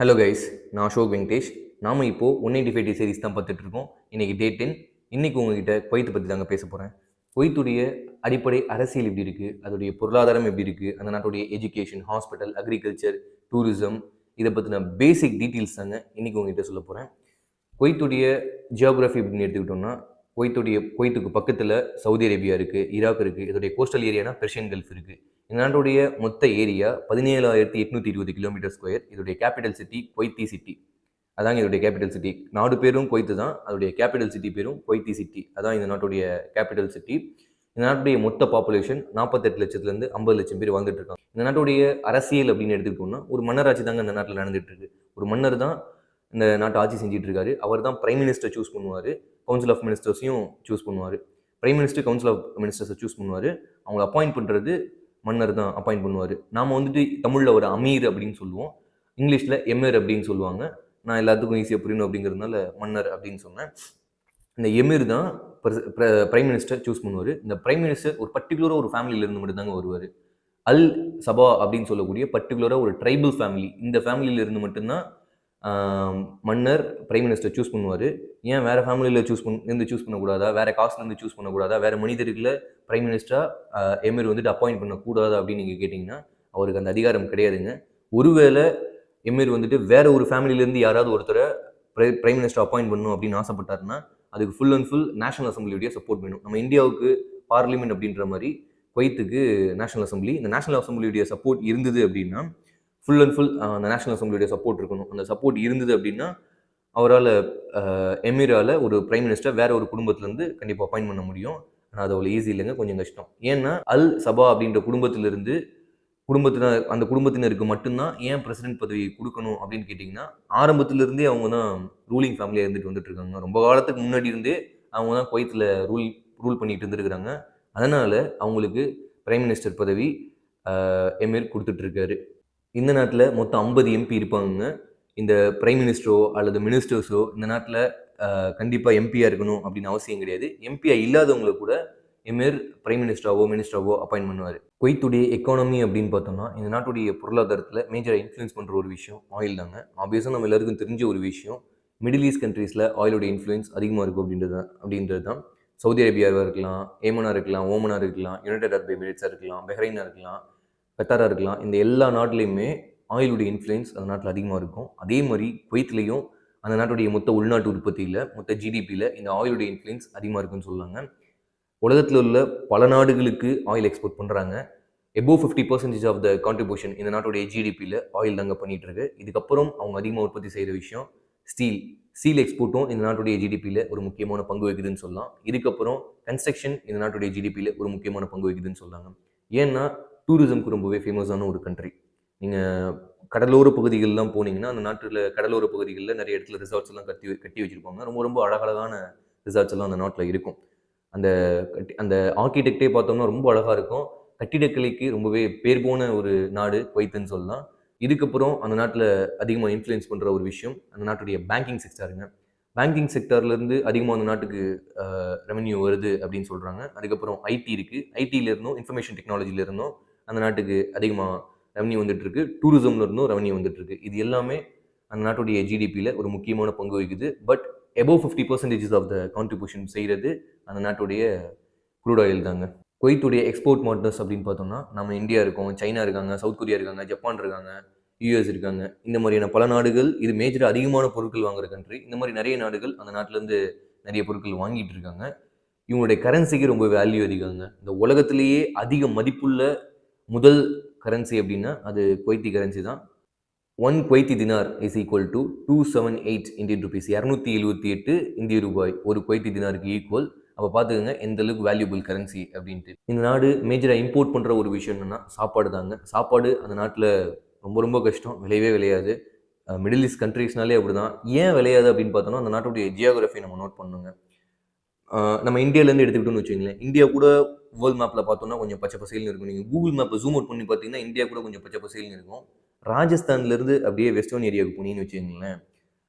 Hello guys, நான் அசோக் வெங்கடேஷ். நாம இப்போ 185 சீரிஸ் தான் பார்த்துட்டு இருக்கோம். இன்னைக்கு டே 10. இன்னைக்கு உங்ககிட்ட குவைத்தை பற்றி தாங்க பேச போகிறேன். குவைத்துடைய அடிப்படை அரசியல் எப்படி இருக்குது, அதோடைய பொருளாதாரம் எப்படி இருக்குது, அந்த நாட்டுடைய எஜுகேஷன், ஹாஸ்பிட்டல், அக்ரிகல்ச்சர், டூரிசம், இதை பற்றின பேசிக் டீட்டெயில்ஸ் தாங்க இன்னைக்கு உங்ககிட்ட சொல்ல போகிறேன். குவைத்துடைய ஜியோகிராஃபி அப்படின்னு எடுத்துக்கிட்டோம்னா, குவைத்துக்கு பக்கத்தில் சவுதி அரேபியா இருக்குது, ஈராக் இருக்குது. இதோடைய கோஸ்டல் ஏரியானா பெர்ஷியன் கல்ஃப் இருக்குது. இந்த நாட்டுடைய மொத்த ஏரியா 17,820 கிலோமீட்டர் ஸ்கொயர். இதோடைய கேபிட்டல் சிட்டி குவைத்தி சிட்டி. அதாங்க இதோடைய கேபிட்டல் சிட்டி. நாடு பேரும் குவைத்து தான், அதோடைய கேபிட்டல் சிட்டி பேரும் குவைத்தி சிட்டி. அதான் இந்த நாட்டுடைய கேபிட்டல் சிட்டி. இந்த நாட்டுடைய மொத்த பாப்புலேஷன் 48 லட்சத்துலேருந்து 50 லட்சம் பேர் வாழ்ந்துட்டு இருக்காங்க. இந்த நாட்டுடைய அரசியல் அப்படின்னு எடுத்துக்கிட்டோம்னா, ஒரு மன்னராட்சி தாங்க இந்த நாட்டில் நடந்துட்டு இருக்கு. ஒரு மன்னர் தான் இந்த நாட்டை ஆட்சி செஞ்சுட்டு இருக்காரு. அவர் தான் பிரைம் மினிஸ்டர் சூஸ் பண்ணுவார், கவுன்சில் ஆஃப் மினிஸ்டர்ஸையும் சூஸ் பண்ணுவார். பிரைம் மினிஸ்டர் கவுன்சில் ஆஃப் மினிஸ்டர்ஸை சூஸ் பண்ணுவார். அவங்களை அப்பாயிண்ட் பண்ணுறது மன்னர் தான் அப்பாயிண்ட் பண்ணுவார். நாம் வந்துட்டு தமிழில் ஒரு அமீர் அப்படின்னு சொல்லுவோம், இங்கிலீஷில் எமிர் அப்படின்னு சொல்லுவாங்க. நான் எல்லாத்துக்கும் ஈஸியாக புரியணும் அப்படிங்கிறதுனால மன்னர் அப்படின்னு சொன்னேன். இந்த எமிர் தான் பிரைம் மினிஸ்டர் சூஸ் பண்ணுவார். இந்த பிரைம் மினிஸ்டர் ஒரு பர்டிகுலராக ஒரு ஃபேமிலியிலேருந்து மட்டும்தாங்க வருவார். அல் சபா அப்படின்னு சொல்லக்கூடிய பர்டிகுலராக ஒரு ட்ரைபல் ஃபேமிலி, இந்த ஃபேமிலியிலேருந்து மட்டும்தான் மன்னர் பிரைம் மினிஸ்டர் சூஸ் பண்ணுவார். ஏன் வேறு ஃபேமிலியில் சூஸ் பண்ணக்கூடாதா, வேறு காஸ்ட்லேருந்து சூஸ் பண்ணக்கூடாதா, வேறு மனிதர்களை பிரைம் மினிஸ்டராக எமிர் வந்துட்டு அப்பாயிண்ட் பண்ணக்கூடாது அப்படின்னு நீங்கள் கேட்டிங்கன்னா, அவருக்கு அந்த அதிகாரம் கிடையாதுங்க. ஒருவேளை எமிர் வந்துட்டு வேற ஒரு ஃபேமிலியிலேருந்து யாராவது ஒருத்தரை பிரைம் மினிஸ்டர் அப்பாயிண்ட் பண்ணணும் அப்படின்னு ஆசைப்பட்டாருன்னா, அதுக்கு ஃபுல் அண்ட் ஃபுல் நேஷனல் அசம்பிளியுடைய சப்போர்ட் வேணும். நம்ம இந்தியாவுக்கு பார்லிமெண்ட் அப்படின்ற மாதிரி குவைத்துக்கு நேஷனல் அசம்பிளி. இந்த நேஷனல் அசம்பிளியுடைய சப்போர்ட் இருந்தது அப்படின்னா, ஃபுல் அண்ட் ஃபுல் அந்த நேஷனல் அசம்பிளியுடைய சப்போர்ட் இருக்கணும். அந்த சப்போர்ட் இருந்தது அப்படின்னா, அவரால் எமிரால் ஒரு பிரைம் மினிஸ்டர் வேற ஒரு குடும்பத்திலேருந்து கண்டிப்பாக அப்பாயிண்ட் பண்ண முடியும். ஆனால் அது அவ்வளோ ஈஸி இல்லைங்க, கொஞ்சம் கஷ்டம். ஏன்னா அல் சபா அப்படின்ற அந்த குடும்பத்தினருக்கு மட்டும்தான் ஏன் பிரசிடென்ட் பதவி கொடுக்கணும் அப்படின்னு கேட்டிங்கன்னா, ஆரம்பத்திலிருந்தே அவங்க தான் ரூலிங் ஃபேமிலியாக இருந்துட்டு வந்துட்டு இருக்காங்க. ரொம்ப காலத்துக்கு முன்னாடி இருந்தே அவங்க தான் குவைத்தில் ரூல் பண்ணிட்டு இருந்துருக்குறாங்க. அதனால் அவங்களுக்கு பிரைம் மினிஸ்டர் பதவி எமிர் கொடுத்துட்ருக்காரு. இந்த நாட்டில் மொத்தம் 50 எம்பி இருப்பாங்க. இந்த பிரைம் மினிஸ்டரோ அல்லது மினிஸ்டர்ஸோ இந்த நாட்டில் கண்டிப்பாக எம்பியாக இருக்கணும் அப்படின்னு அவசியம் கிடையாது. எம்பியாக இல்லாதவங்களை கூட எமிர் பிரைம் மினிஸ்டராவோ அப்பாயிண்ட் பண்ணுவார். குவைத்துடைய எக்கானமி அப்படின்னு பார்த்தோம்னா, இந்த நாட்டுடைய பொருளாதாரத்தில் மேஜராக இன்ஃப்ளூயன்ஸ் பண்ணுற ஒரு விஷயம் ஆயில் தாங்க. ஆப்வியஸாக நம்ம எல்லாருக்கும் தெரிஞ்ச ஒரு விஷயம், மிடில் ஈஸ்ட் கண்ட்ரீஸில் ஆயிலோட இன்ஃப்ளூயன்ஸ் அதிகமாக இருக்கும் அப்படின்றது தான். சவுதி அரேபியாவாக இருக்கலாம், ஏமனாக இருக்கலாம், ஓமனாக இருக்கலாம், யுனைடெட் அரப் எமிரேட்ஸாக இருக்கலாம், பஹ்ரைனாக இருக்கலாம், கத்தாராக இருக்கலாம். இந்த எல்லா நாட்டிலையுமே ஆயிலுடைய இன்ஃப்ளூயன்ஸ் அந்த நாட்டில் அதிகமாக இருக்கும். அதே மாதிரி குவைத்லேயும் அந்த நாட்டுடைய மொத்த உள்நாட்டு உற்பத்தியில், மொத்த ஜிடிபியில் இந்த ஆயிலுடைய இன்ஃப்ளூயன்ஸ் அதிகமாக இருக்குன்னு சொல்லுவாங்க. உலகத்தில் உள்ள பல நாடுகளுக்கு ஆயில் எக்ஸ்போர்ட் பண்ணுறாங்க. எபோவ் 50% ஆஃப் த கான்ட்ரிபியூஷன் இந்த நாட்டுடைய ஜிடிபியில் ஆயில் தாங்க பண்ணிகிட்டு இருக்கு. இதுக்கப்புறம் அவங்க அதிகமாக உற்பத்தி செய்கிற விஷயம் ஸ்டீல் எக்ஸ்போர்ட்டும் இந்த நாட்டுடைய ஜிடிபியில் ஒரு முக்கியமான பங்கு வகிக்குதுன்னு சொல்லலாம். இதுக்கப்புறம் கன்ஸ்ட்ரக்ஷன் இந்த நாட்டுடைய ஜிடிபியில் ஒரு முக்கியமான பங்கு வகிக்குதுன்னு சொல்லாங்க. ஏன்னா டூரிசம்க்கு ரொம்பவே ஃபேமஸான ஒரு கண்ட்ரி. நீங்கள் கடலோர பகுதிகளெலாம் போனீங்கன்னா, அந்த நாட்டில் கடலோர பகுதிகளில் நிறைய இடத்துல ரிசார்ட்ஸ் எல்லாம் கட்டி வச்சுருப்பாங்க. ரொம்ப ரொம்ப அழகழகான ரிசார்ட்ஸ் எல்லாம் அந்த நாட்டில் இருக்கும். அந்த ஆர்கிடெக்டே பார்த்தோம்னா ரொம்ப அழகாக இருக்கும். கட்டிடக்கலைக்கு ரொம்பவே பேர் போன ஒரு நாடு குவைத்துன்னு சொல்லலாம். இதுக்கப்புறம் அந்த நாட்டில் அதிகமாக இன்ஃப்ளூயன்ஸ் பண்ணுற ஒரு விஷயம் அந்த நாட்டுடைய பேங்கிங் செக்டாருங்க. பேங்கிங் செக்டார்லேருந்து அதிகமாக அந்த நாட்டுக்கு ரெவன்யூ வருது அப்படின்னு சொல்கிறாங்க. அதுக்கப்புறம் ஐடி இருக்குது. ஐடியிலேருந்தும் இன்ஃபர்மேஷன் டெக்னாலஜிலேருந்தும் அந்த நாட்டுக்கு அதிகமாக ரெவன்யூ வந்துட்டுருக்கு. டூரிசம்லேருந்தும் ரெவன்யூ வந்துட்டுருக்கு. இது எல்லாமே அந்த நாட்டுடைய ஜிடிபியில் ஒரு முக்கியமான பங்கு வகிக்குது. But above 50% of the contribution செய்கிறது அந்த நாட்டுடைய க்ரூட் ஆயில் தாங்க. குவைத்துடைய எக்ஸ்போர்ட் மார்க்கெட்ஸ் அப்படின்னு பார்த்தோம்னா, நம்ம இந்தியா இருக்கோம், சைனா இருக்காங்க, சவுத் கொரியா இருக்காங்க, ஜப்பான் இருக்காங்க, யூஎஸ் இருக்காங்க. இந்த மாதிரியான பல நாடுகள் இது மேஜராக அதிகமான பொருட்கள் வாங்குற கண்ட்ரி. இந்த மாதிரி நிறைய நாடுகள் அந்த நாட்டிலேருந்து நிறைய பொருட்கள் வாங்கிட்டு இருக்காங்க. இவங்களுடைய கரன்சிக்கு ரொம்ப வேல்யூ அதிகங்க. இந்த உலகத்திலேயே அதிக மதிப்புள்ள முதல் கரன்சி அப்படின்னா அது குவைத்தி கரன்சி தான். 1 Kuwaiti dinar is equal to 278 Indian rupees. 278 இந்திய ரூபாய் ஒரு குவைத்தி தினாருக்கு ஈக்குவல். அப்போ பார்த்துக்கோங்க எந்த அளவுக்கு வேல்யூபிள் கரன்சி அப்படின்ட்டு. இந்த நாடு மேஜராக இம்போர்ட் பண்ணுற ஒரு விஷயம் என்னென்னா சாப்பாடு தாங்க. சாப்பாடு அந்த நாட்டில் ரொம்ப ரொம்ப கஷ்டம், விளையவே விளையாது. மிடில் ஈஸ்ட் கண்ட்ரீஸ்னாலே அப்படி தான். ஏன் விளையாது அப்படின்னு பார்த்தோம்னா, அந்த நாட்டுடைய ஜியோகிராஃபி நம்ம நோட் பண்ணுங்க. நம்ம இந்தியாவிலேருந்து எடுத்துக்கிட்டோம்னு வச்சுக்கோங்களேன், இந்தியா கூட வேர்ல்டு மேப்பில் பார்த்தோம்னா கொஞ்சம் பச்சை பசேல்னு இருக்கும். நீங்கள் கூகுள் மேப்பை ஜூம் அவுட் பண்ணி பார்த்தீங்கன்னா இந்தியா கூட கொஞ்சம் பச்சை பசேல்னு இருக்கும். ராஜஸ்தான்லேருந்து அப்படியே வெஸ்டர்ன் ஏரியாவுக்கு போனீங்கன்னு வச்சுக்கோங்களேன்,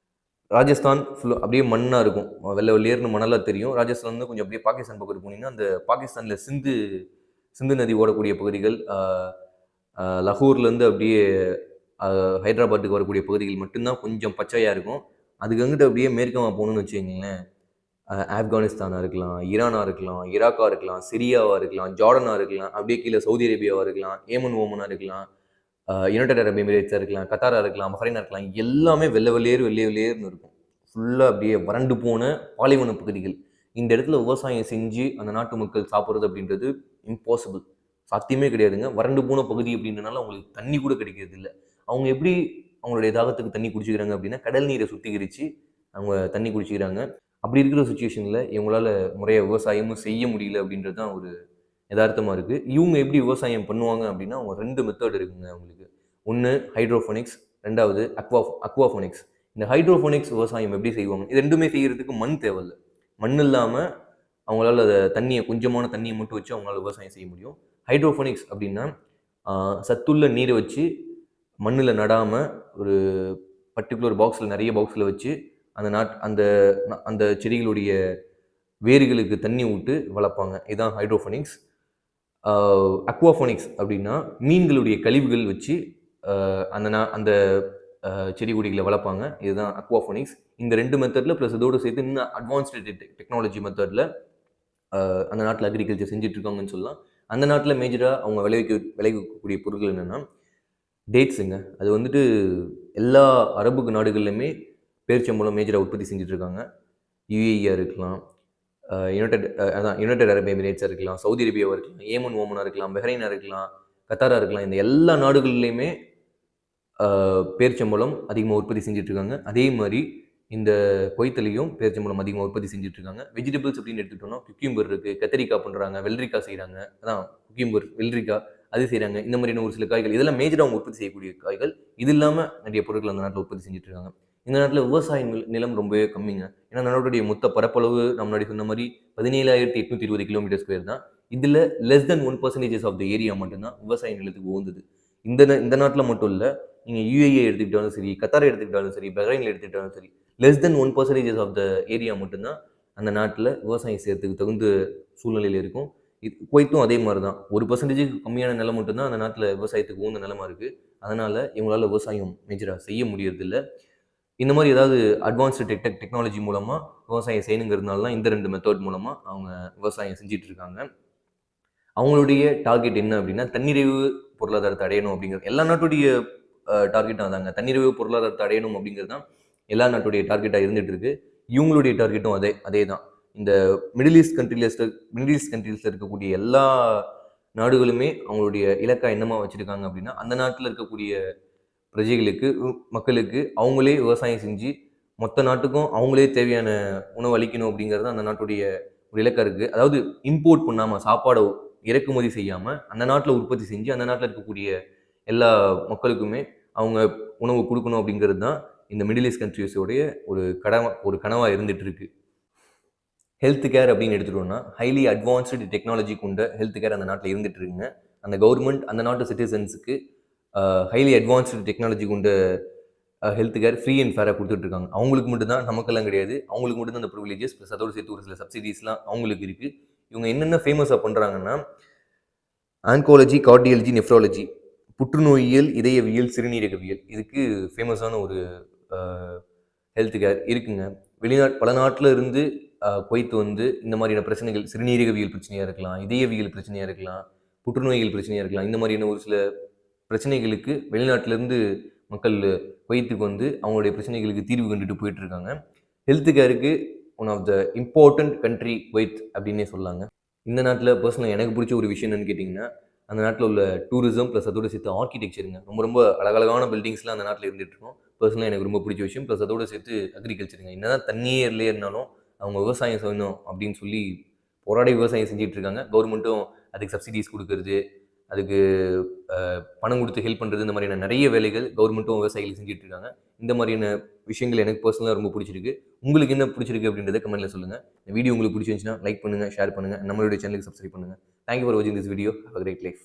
ராஜஸ்தான் அப்படியே மண்ணாக இருக்கும், வெள்ளை வெளியேறுனு மணலாக தெரியும். ராஜஸ்தான்லேருந்து கொஞ்சம் அப்படியே பாகிஸ்தான் பக்கத்து போனீங்கன்னா அந்த பாகிஸ்தானில் சிந்து நதி ஓடக்கூடிய பகுதிகள், லகூர்லேருந்து அப்படியே ஹைதராபாத்துக்கு வரக்கூடிய பகுதிகள் மட்டும்தான் கொஞ்சம் பச்சையாக இருக்கும். அதுக்கு அங்கிட்டு அப்படியே மேற்கமாக போகணும்னு வச்சுக்கோங்களேன், ஆப்கானிஸ்தானா இருக்கலாம், ஈரானா இருக்கலாம், ஈராக்கா இருக்கலாம், சிரியாவா இருக்கலாம், ஜார்டனா இருக்கலாம், அப்படியே கீழே சவுதி அரேபியாவா இருக்கலாம், ஏமன் ஓமனா இருக்கலாம், யுனைடெட் அரப் எமிரேட்ஸாக இருக்கலாம், கத்தாரா இருக்கலாம், பஹ்ரைனா இருக்கலாம், எல்லாமே வெள்ளை வெளியேறுன்னு இருக்கும். ஃபுல்லாக அப்படியே வறண்டு போன பாலைவன பகுதிகள். இந்த இடத்துல விவசாயம் செஞ்சு அந்த நாட்டு மக்கள் சாப்பிட்றது அப்படின்றது இம்பாசிபிள், சாத்தியமே கிடையாதுங்க. வறண்டு போன பகுதி அப்படின்றனால அவங்களுக்கு தண்ணி கூட கிடைக்கிறது இல்லை. அவங்க எப்படி அவங்களுடைய தாகத்துக்கு தண்ணி குடிச்சிக்கிறாங்க அப்படின்னா, கடல் நீரை சுத்திகரித்து அவங்க தண்ணி குடிச்சிக்கிறாங்க. அப்படி இருக்கிற சுச்சுவேஷனில் இவங்களால முறையாக விவசாயமும் செய்ய முடியல அப்படின்றது தான் ஒரு யதார்த்தமாக இருக்குது. இவங்க எப்படி விவசாயம் பண்ணுவாங்க அப்படின்னா, அவங்க 2 மெத்தட் இருக்குங்க அவங்களுக்கு. ஒன்று ஹைட்ரோஃபோனிக்ஸ், 2வது அக்வாஃபோனிக்ஸ். இந்த ஹைட்ரோஃபோனிக்ஸ் விவசாயம் எப்படி செய்வாங்க? இது 2மே செய்கிறதுக்கு மண் தேவையில்லை. மண் இல்லாமல் அவங்களால அதை கொஞ்சமான தண்ணியை மட்டும் வச்சு அவங்களால விவசாயம் செய்ய முடியும். ஹைட்ரோஃபோனிக்ஸ் அப்படின்னா சத்துள்ள நீரை வச்சு மண்ணில் நடாமல் ஒரு பர்டிகுலர் பாக்ஸில் நிறைய பாக்ஸில் வச்சு அந்த அந்த செடிகளுடைய வேர்களுக்கு தண்ணி விட்டு வளர்ப்பாங்க. இதுதான் ஹைட்ரோஃபோனிக்ஸ். அக்வாஃபோனிக்ஸ் அப்படின்னா மீன்களுடைய கழிவுகள் வச்சு அந்த செடி கொடிகளை வளர்ப்பாங்க. இதுதான் அக்வாஃபோனிக்ஸ். இந்த 2 மெத்தடில் ப்ளஸ் இதோடு சேர்த்து இன்னும் அட்வான்ஸ்டு டெக்னாலஜி மெத்தடில் அந்த நாட்டில் அக்ரிகல்ச்சர் செஞ்சுட்டு இருக்காங்கன்னு சொல்லலாம். அந்த நாட்டில் மேஜராக அவங்க விளைவிக்கக்கூடிய பொருட்கள் என்னென்னா டேட்ஸுங்க. அது வந்துட்டு எல்லா அரபு நாடுகள்லையுமே பேரிச்சம்பழம் மேஜராக உற்பத்தி செஞ்சுட்டு இருக்காங்க. யுஏஇயாக இருக்கலாம், யுனைடெட் அரப் எமிரேட்ஸாக இருக்கலாம், சவுதி அரேபியாவாக இருக்கலாம், ஏமன் ஓமனாக இருக்கலாம், பஹ்ரைனாக இருக்கலாம், கத்தாராக இருக்கலாம். இந்த எல்லா நாடுகள்லையுமே பேரிச்சம்பழம் அதிகமாக உற்பத்தி செஞ்சுட்டு இருக்காங்க. அதே மாதிரி இந்த குவைத்திலையும் பேரிச்சம்பழம் அதிகமாக உற்பத்தி செஞ்சுட்டு இருக்காங்க. வெஜிடபிள்ஸ் அப்படின்னு எடுத்துக்கிட்டோம்னா குக்கியூம்பர் இருக்குது, கத்திரிக்காய் பண்ணுறாங்க, வெள்ளரிக்காய் செய்கிறாங்க. அதான் குக்கியூம்பர், வெள்ளரிக்காய் அது செய்கிறாங்க. இந்த மாதிரியான ஒரு சில காய்கள் இதெல்லாம் மேஜராக அவங்க உற்பத்தி செய்யக்கூடிய காய்கள். இது இல்லாமல் நிறைய பொருட்கள் அந்த நாட்டில் உற்பத்தி செஞ்சுட்டு இருக்காங்க. இந்த நாட்டில் விவசாய நிலம் ரொம்பவே கம்மிங்க. ஏன்னா நாட்டுடைய மொத்த பரப்பளவு நம்ம முன்னாடி சொன்ன மாதிரி 17,820 கிலோமீட்டர் ஸ்கொயர் தான். இதில் less than 1% of the area மட்டும்தான் விவசாய நிலத்துக்கு உகந்தது. இந்த நாட்டில் மட்டும் இல்லை, நீங்கள் யுஏஇ எடுத்துக்கிட்டாலும் சரி, கத்தாரை எடுத்துக்கிட்டாலும் சரி, பஹ்ரைனில் எடுத்துக்கிட்டாலும் சரி, less than 1% of the area மட்டும்தான் அந்த நாட்டில் விவசாயம் செய்யறதுக்கு தகுந்த சூழ்நிலையில் இருக்கும். குவைத்தும் அதே மாதிரி தான். 1% கம்மியான நிலம் மட்டும்தான் அந்த நாட்டில் விவசாயத்துக்கு உகந்த நிலமா இருக்குது. அதனால் இவங்களால விவசாயம் மேஜராக செய்ய முடியறதில்லை. இந்த மாதிரி ஏதாவது அட்வான்ஸ்டு டெக்னாலஜி மூலமாக விவசாயம் செய்யணுங்கிறதுனால தான் இந்த 2 மெத்தட் மூலமாக அவங்க விவசாயம் செஞ்சுட்டு இருக்காங்க. அவங்களுடைய டார்கெட் என்ன அப்படின்னா, தன்னிறைவு பொருளாதாரத்தை அடையணும் அப்படிங்கிறது. எல்லா நாட்டுடைய டார்கெட்டும் அதாங்க. தன்னிறைவு பொருளாதாரத்தை அடையணும் அப்படிங்கிறது தான் எல்லா நாட்டுடைய டார்கெட்டாக இருந்துகிட்டு இருக்கு. இவங்களுடைய டார்கெட்டும் அதே தான். இந்த மிடில் ஈஸ்ட் கண்ட்ரீஸில் இருக்கக்கூடிய எல்லா நாடுகளுமே அவங்களுடைய இலக்கா என்னமா வச்சுருக்காங்க அப்படின்னா, அந்த நாட்டில் இருக்கக்கூடிய பிரஜைகளுக்கு, மக்களுக்கு அவங்களே விவசாயம் செஞ்சு மொத்த நாட்டுக்கும் அவங்களே தேவையான உணவு அளிக்கணும் அப்படிங்கிறது அந்த நாட்டுடைய ஒரு இலக்கா இருக்குது. அதாவது இம்போர்ட் பண்ணாமல், சாப்பாடை இறக்குமதி செய்யாமல் அந்த நாட்டில் உற்பத்தி செஞ்சு அந்த நாட்டில் இருக்கக்கூடிய எல்லா மக்களுக்குமே அவங்க உணவு கொடுக்கணும் அப்படிங்கிறது தான் இந்த மிடில் ஈஸ்ட் கண்ட்ரீஸோடைய ஒரு கனவாக இருந்துட்டு இருக்கு. ஹெல்த் கேர் அப்படின்னு எடுத்துட்டோம்னா, ஹைலி அட்வான்ஸ்டு டெக்னாலஜி கொண்ட ஹெல்த் கேர் அந்த நாட்டில் இருந்துட்டு இருக்குங்க. அந்த கவர்மெண்ட் அந்த நாட்டு சிட்டிசன்ஸுக்கு ஹைலி அட்வான்ஸ்டு டெக்னாலஜி கொண்ட ஹெல்த் கேர் ஃப்ரீ அண்ட் ஃபேராக கொடுத்துட்ருக்காங்க. அவங்களுக்கு மட்டும்தான், நமக்கெல்லாம் கிடையாது. அவங்களுக்கு மட்டும்தான் அந்த ப்ரிவிலேஜஸ் ப்ளஸ் அதோடு சேர்த்து ஒரு சில சப்சிடிஸ்லாம் அவங்களுக்கு இருக்குது. இவங்க என்னென்ன ஃபேமஸாக பண்ணுறாங்கன்னா, ஆன்காலஜி, கார்டியாலஜி, நெஃப்ராலஜி, புற்றுநோயியல், இதயவியல், சிறுநீரகவியல், இதுக்கு ஃபேமஸான ஒரு ஹெல்த் கேர் இருக்குங்க. பல நாட்டில் இருந்து குவைத் வந்து இந்த மாதிரியான பிரச்சனைகள், சிறுநீரகவியல் பிரச்சனையாக இருக்கலாம், இதயவியல் பிரச்சனையாக இருக்கலாம், புற்றுநோய்கள் பிரச்சனையாக இருக்கலாம், இந்த மாதிரியான ஒரு சில பிரச்சனைகளுக்கு வெளிநாட்டிலேருந்து மக்கள் குவைத்துக்கு வந்து அவங்களுடைய பிரச்சனைகளுக்கு தீர்வு கண்டுட்டு போயிட்டு இருக்காங்க. ஹெல்த் கேருக்கு one of the important country Kuwait அப்படின்னே சொல்லாங்க. இந்த நாட்டில் பர்சனலாக எனக்கு பிடிச்ச ஒரு விஷயம் என்னன்னு கேட்டிங்கன்னா, அந்த நாட்டில் உள்ள டூரிசம் ப்ளஸ் அதோடு சேர்த்து ஆர்கிடெக்சருங்க. ரொம்ப அழகழகான பில்டிங்ஸ்லாம் அந்த நாட்டில் இருந்துகிட்டு இருக்கோம். பர்சனலாக எனக்கு ரொம்ப பிடிச்ச விஷயம். ப்ளஸ் அதோடு சேர்த்து அக்ரிகல்ச்சருங்க. என்னதான் தண்ணியே இல்லையேனாலும் அவங்க விவசாயம் செய்யணும் அப்படின்னு சொல்லி போராடி விவசாயம் செஞ்சுட்டு இருக்காங்க. கவர்மெண்ட்டும் அதுக்கு சப்சிடிஸ் கொடுக்கறது, அதுக்கு பணம் கொடுத்து ஹெல்ப் பண்ணுறது, இந்த மாதிரியான நிறைய வேலைகள் கவர்மெண்ட்டும் விவசாயிகள் செஞ்சுட்டு இருக்காங்க. இந்த மாதிரியான விஷயங்கள் எனக்கு பர்சனலாக ரொம்ப பிடிச்சிருக்கு. உங்களுக்கு என்ன பிடிச்சிருக்கு அப்படின்றத கமெண்ட்டில் சொல்லுங்கள். இந்த வீடியோ உங்களுக்கு பிடிச்சிருந்துச்சுன்னா லைக் பண்ணுங்கள், ஷேர் பண்ணுங்கள், நம்மளுடைய சேனலுக்கு சப்ஸ்கிரைப் பண்ணுங்கள். தேங்க்யூ ஃபார் வாட்சிங் this video. Have a great life.